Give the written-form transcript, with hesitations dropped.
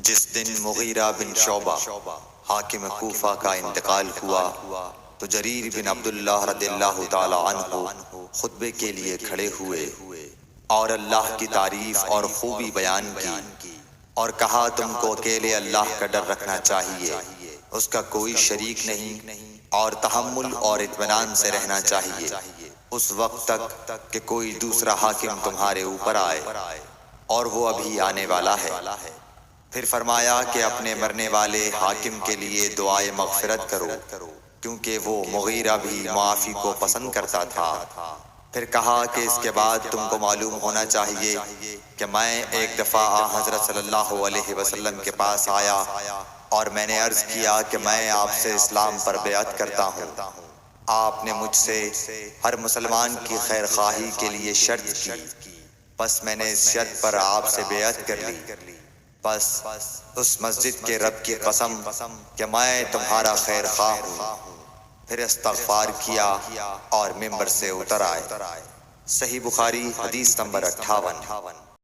جس دن مغیرہ بن شعبہ حاکم کوفہ کا انتقال ہوا تو جریر بن عبداللہ رضی اللہ تعالی عنہ خطبے کے لیے کھڑے ہوئے اور اللہ کی تعریف اور خوبی بیان کی اور کہا تم کو اکیلے اللہ کا ڈر رکھنا چاہیے، اس کا کوئی شریک نہیں، اور تحمل اور اطمینان سے رہنا چاہیے اس وقت تک کہ کوئی دوسرا حاکم تمہارے اوپر آئے، اور وہ ابھی آنے والا ہے۔ پھر فرمایا کہ اپنے مرنے والے حاکم کے لیے دعائے مغفرت کرو، کیونکہ وہ مغیرہ بھی معافی کو پسند کرتا تھا۔ پھر کہا کہ اس کے بعد تم کو معلوم ہونا چاہیے کہ میں ایک دفعہ حضرت صلی اللہ علیہ وسلم کے پاس آیا اور میں نے عرض کیا کہ میں آپ سے اسلام پر بیعت کرتا ہوں۔ آپ نے مجھ سے ہر مسلمان کی خیر خواہی کے لیے شرط کی، پس میں نے اس شرط پر آپ سے بیعت کر لی۔ بس اس مسجد کے رب کی قسم کہ میں تمہارا خیر خواہ ہوں۔ پھر استغفار کیا اور ممبر سے اتر آئے۔ صحیح بخاری حدیث نمبر 58۔